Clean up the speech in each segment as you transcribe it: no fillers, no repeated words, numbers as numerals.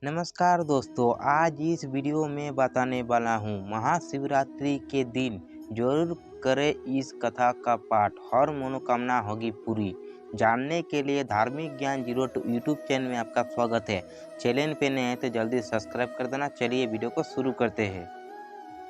नमस्कार दोस्तों, आज इस वीडियो में बताने वाला हूँ महाशिवरात्रि के दिन जरूर करें इस कथा का पाठ, हर मनोकामना होगी पूरी। जानने के लिए धार्मिक ज्ञान जीरो टू यूट्यूब चैनल में आपका स्वागत है। चैनल पे नए हैं तो जल्दी सब्सक्राइब कर देना। चलिए वीडियो को शुरू करते हैं।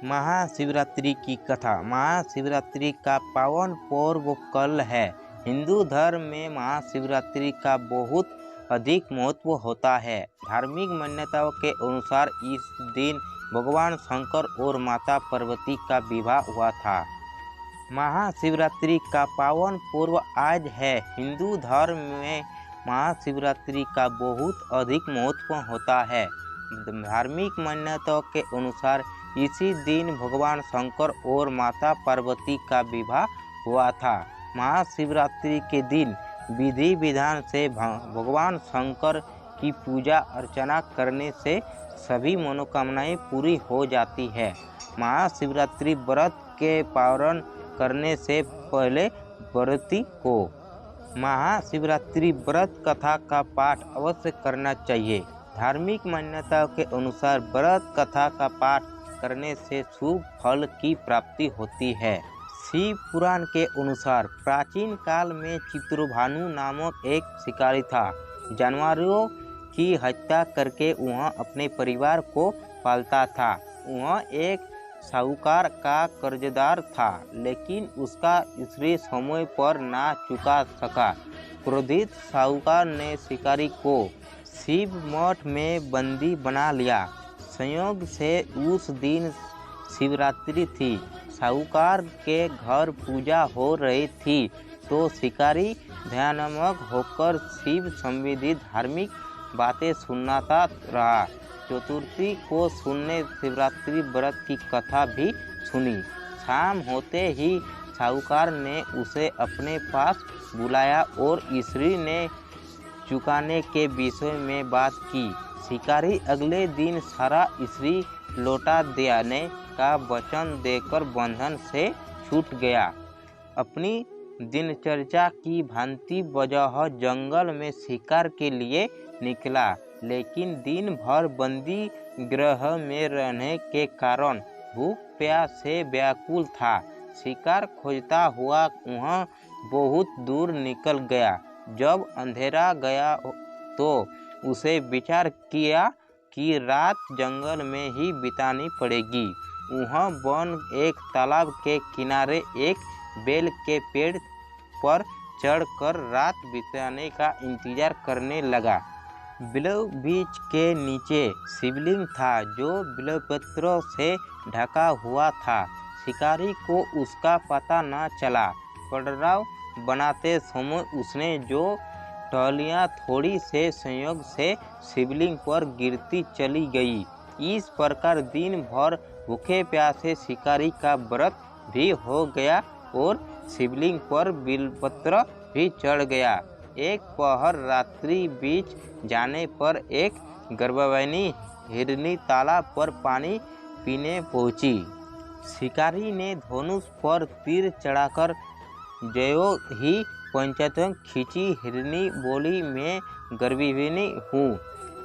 महाशिवरात्रि की कथा। महाशिवरात्रि का पावन पर्व कल है। हिंदू धर्म में महाशिवरात्रि का बहुत अधिक महत्व होता है। धार्मिक मान्यताओं के अनुसार इस दिन भगवान शंकर और माता पार्वती का विवाह हुआ था। महाशिवरात्रि का पावन पर्व आज है। हिंदू धर्म में महाशिवरात्रि का बहुत अधिक महत्व होता है। धार्मिक मान्यताओं के अनुसार इसी दिन भगवान शंकर और माता पार्वती का विवाह हुआ था। महाशिवरात्रि के दिन विधि विधान से भगवान शंकर की पूजा अर्चना करने से सभी मनोकामनाएं पूरी हो जाती है। महाशिवरात्रि व्रत के पारण करने से पहले व्रती को महाशिवरात्रि व्रत कथा का पाठ अवश्य करना चाहिए। धार्मिक मान्यताओं के अनुसार व्रत कथा का पाठ करने से शुभ फल की प्राप्ति होती है। शिव पुराण के अनुसार प्राचीन काल में चित्रभानु नामक एक शिकारी था। जानवरों की हत्या करके वह अपने परिवार को पालता था। वह एक साहूकार का कर्जदार था, लेकिन उसका स्त्री समय पर ना चुका सका। क्रोधित साहूकार ने शिकारी को शिव मठ में बंदी बना लिया। संयोग से उस दिन शिवरात्रि थी। साहूकार के घर पूजा हो रही थी तो शिकारी ध्यानमग्न होकर शिव संबंधी धार्मिक बातें सुनाता रहा। चतुर्थी को सुनने शिवरात्रि व्रत की कथा भी सुनी। शाम होते ही साहूकार ने उसे अपने पास बुलाया और स्त्री ने चुकाने के विषय में बात की। शिकारी अगले दिन सारा स्त्री लौटा देने का वचन देकर बंधन से छूट गया। अपनी दिनचर्या की भांति वजह जंगल में शिकार के लिए निकला, लेकिन दिन भर बंदी गृह में रहने के कारण भूख प्यास से व्याकुल था। शिकार खोजता हुआ वह बहुत दूर निकल गया। जब अंधेरा गया तो उसे विचार किया कि रात जंगल में ही बितानी पड़ेगी। वह वन एक तालाब के किनारे एक बेल के पेड़ पर चढ़कर रात बिताने का इंतजार करने लगा। बिल्व वृक्ष के नीचे शिवलिंग था जो बिल्वपत्रों से ढका हुआ था। शिकारी को उसका पता न चला। पड़ाव बनाते समय उसने जो टहलियाँ थोड़ी से संयोग से शिवलिंग पर गिरती चली गई। इस प्रकार दिन भर भूखे प्यासे शिकारी का व्रत भी हो गया और शिवलिंग पर बिल्वपत्र भी चढ़ गया। एक पहर रात्रि बीच जाने पर एक गर्भवती हिरनी तालाब पर पानी पीने पहुंची। शिकारी ने धनुष पर तीर चढ़ाकर ज्यों ही पंचायत खींची। हिरनी बोली, मैं गर्भवती हूँ,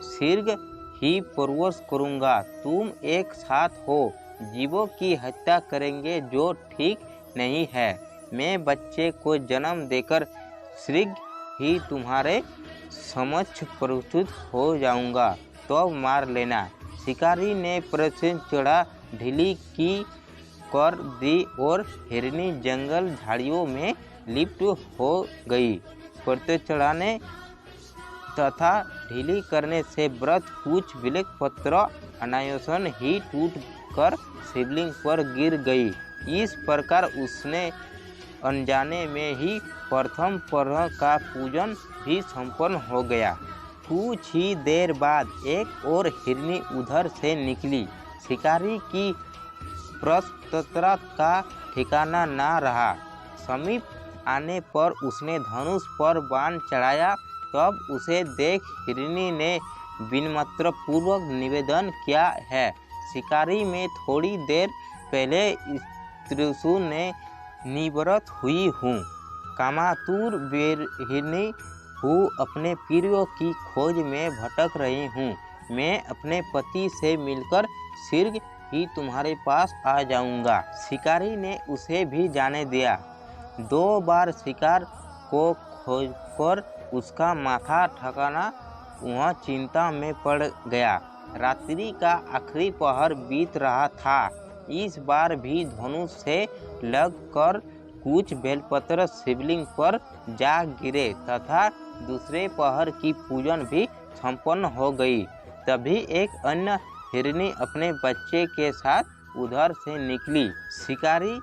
शीघ्र ही प्रवेश करूँगा। तुम एक साथ हो जीवों की हत्या करेंगे जो ठीक नहीं है। मैं बच्चे को जन्म देकर शीघ्र ही तुम्हारे समक्ष प्रस्तुत हो जाऊँगा, तो मार लेना। शिकारी ने प्रश्न चढ़ा ढीली की कर दी और हिरनी जंगल झाड़ियों में लिप्त हो गई। प्रत्यय चढ़ाने तथा ढीली करने से व्रत कुछ बिल्वपत्र अनायासन ही टूट कर शिवलिंग पर गिर गई। इस प्रकार उसने अनजाने में ही प्रथम पर्व का पूजन भी संपन्न हो गया। कुछ ही देर बाद एक और हिरनी उधर से निकली। शिकारी की प्रस्तुता का ठिकाना न रहा। समीप आने पर उसने धनुष पर बाण चढ़ाया। तब उसे देख हिरनी ने विनम्र पूर्वक निवेदन किया है, शिकारी में थोड़ी देर पहले त्रिशूल ने निवृत्त हुई हूँ। कामातुर हिरनी हूँ, अपने प्रिय की खोज में भटक रही हूँ। मैं अपने पति से मिलकर शीघ्र ही तुम्हारे पास आ जाऊंगा। शिकारी ने उसे भी जाने दिया। 2 बार शिकार को खोजकर उसका माथा ठिकाना वह चिंता में पड़ गया। रात्रि का आखिरी पहर बीत रहा था। इस बार भी धनुष से लगकर कुछ बेलपत्र शिवलिंग पर जा गिरे तथा दूसरे पहर की पूजन भी संपन्न हो गई। तभी एक अन्य हिरनी अपने बच्चे के साथ उधर से निकली। शिकारी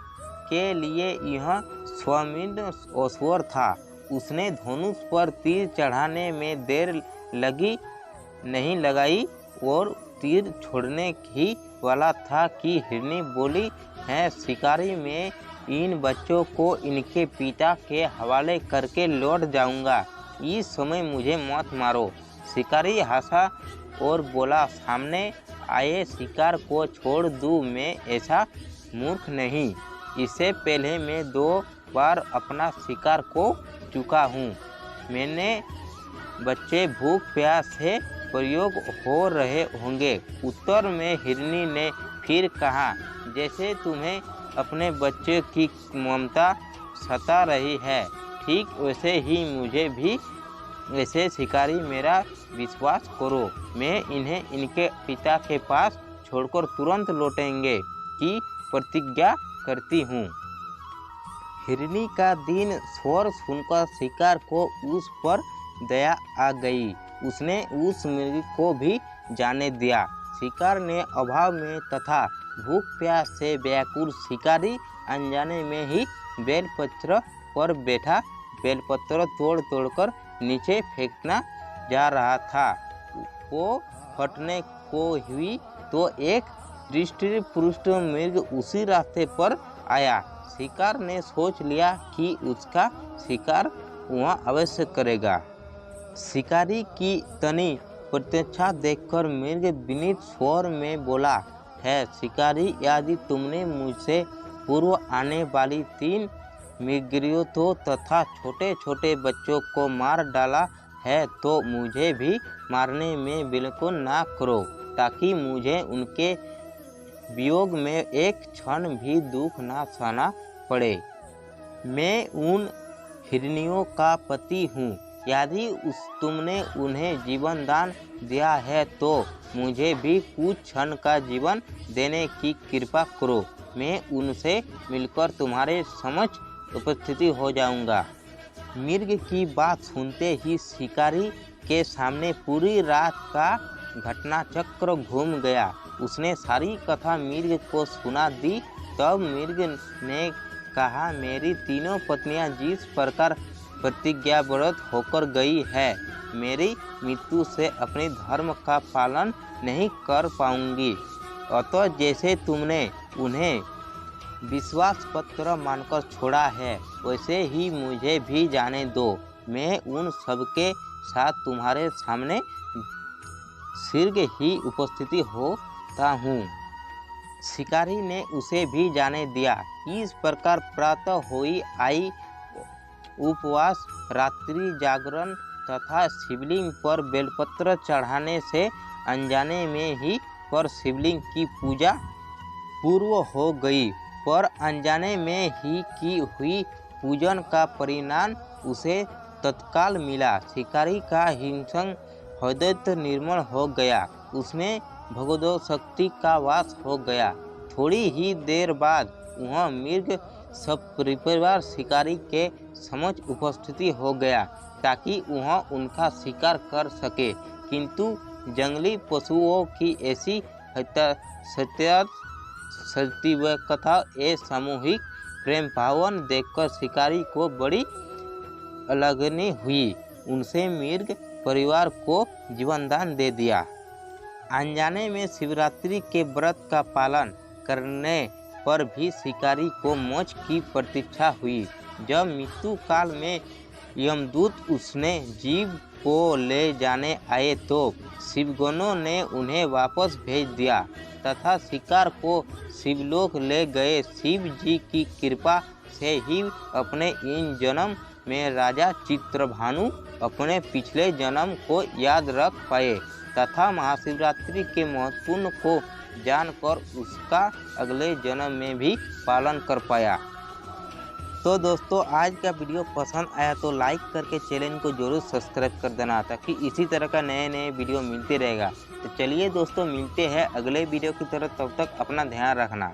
के लिए यह स्वमिंद अवसर था। उसने धनुष पर तीर चढ़ाने में देर नहीं लगाई और तीर छोड़ने ही वाला था कि हिरनी बोली, है शिकारी, मैं इन बच्चों को इनके पिता के हवाले करके लौट जाऊंगा। इस समय मुझे मत मारो। शिकारी हंसा और बोला, सामने आए शिकार को छोड़ दूं, मैं ऐसा मूर्ख नहीं। इससे पहले मैं 2 बार अपना शिकार को चुका हूँ। मैंने बच्चे भूख प्यास से प्रयोग हो रहे होंगे। उत्तर में हिरनी ने फिर कहा, जैसे तुम्हें अपने बच्चे की ममता सता रही है, ठीक वैसे ही मुझे भी ऐसे शिकारी मेरा विश्वास करो। मैं इन्हें इनके पिता के पास छोड़कर तुरंत लौटेंगे की प्रतिज्ञा करती हूँ। हिरनी का दिन स्वर सुनकर शिकार को उस पर दया आ गई। उसने उस मृग को भी जाने दिया। शिकार ने अभाव में तथा भूख प्यास से व्याकुल शिकारी अनजाने में ही बेलपत्र पर बैठा बेलपत्र तोड़ तोड़कर नीचे फेंकना जा रहा था। वो फटने को हुई तो एक दृष्टि-पुष्ट मृग उसी रास्ते पर आया। शिकार ने सोच लिया कि उसका शिकार वह अवश्य करेगा। शिकारी की तनी प्रतीक्षा देखकर मृग विनीत स्वर में बोला, है शिकारी, यदि तुमने मुझसे पूर्व आने वाली 3 मृगों तथा छोटे छोटे बच्चों को मार डाला है तो मुझे भी मारने में बिल्कुल ना करो, ताकि मुझे उनके वियोग में एक क्षण भी दुख ना सहना पड़े। मैं उन हिरनियों का पति हूँ। यदि तुमने उन्हें जीवन दान दिया है तो मुझे भी कुछ क्षण का जीवन देने की कृपा करो। मैं उनसे मिलकर तुम्हारे समक्ष उपस्थित हो जाऊंगा। मृग की बात सुनते ही शिकारी के सामने पूरी रात का घटना चक्र घूम गया। उसने सारी कथा मृग को सुना दी। तब मृग ने कहा, मेरी तीनों पत्नियां जिस प्रकार प्रतिज्ञाबद्ध होकर गई है, मेरी मृत्यु से अपने धर्म का पालन नहीं कर पाऊंगी। अतः जैसे तुमने उन्हें विश्वास पत्र मानकर छोड़ा है, वैसे ही मुझे भी जाने दो। मैं उन सबके साथ तुम्हारे सामने शीघ्र ही उपस्थित होता हूँ। शिकारी ने उसे भी जाने दिया। इस प्रकार प्रातः हुई आई उपवास, रात्रि जागरण तथा शिवलिंग पर बेलपत्र चढ़ाने से अनजाने में ही पर शिवलिंग की पूजा पूर्व हो गई। पर अनजाने में ही की हुई पूजन का परिणाम उसे तत्काल मिला। शिकारी का हिंसक हृदय निर्मल हो गया। उसमें भगवत शक्ति का वास हो गया। थोड़ी ही देर बाद वह मृग सपरिवार शिकारी के समक्ष उपस्थित हो गया ताकि वह उनका शिकार कर सके। किंतु जंगली पशुओं की ऐसी कथा ए सामूहिक प्रेम भावन देखकर शिकारी को बड़ी अलगनी हुई। उनसे मृग परिवार को जीवनदान दे दिया। अनजाने में शिवरात्रि के व्रत का पालन करने पर भी शिकारी को मोक्ष की प्रतीक्षा हुई। जब मृत्यु काल में यमदूत उसने जीव को ले जाने आए तो शिवगणों ने उन्हें वापस भेज दिया तथा शिकार को शिवलोक ले गए। शिव जी की कृपा से ही अपने इन जन्म में राजा चित्रभानु अपने पिछले जन्म को याद रख पाए तथा महाशिवरात्रि के महत्वपूर्ण को जानकर उसका अगले जन्म में भी पालन कर पाया। तो दोस्तों आज का वीडियो पसंद आया तो लाइक करके चैनल को जरूर सब्सक्राइब कर देना ताकि इसी तरह का नए वीडियो मिलते रहेगा। तो चलिए दोस्तों मिलते हैं अगले वीडियो की तरफ, तब तक अपना ध्यान रखना।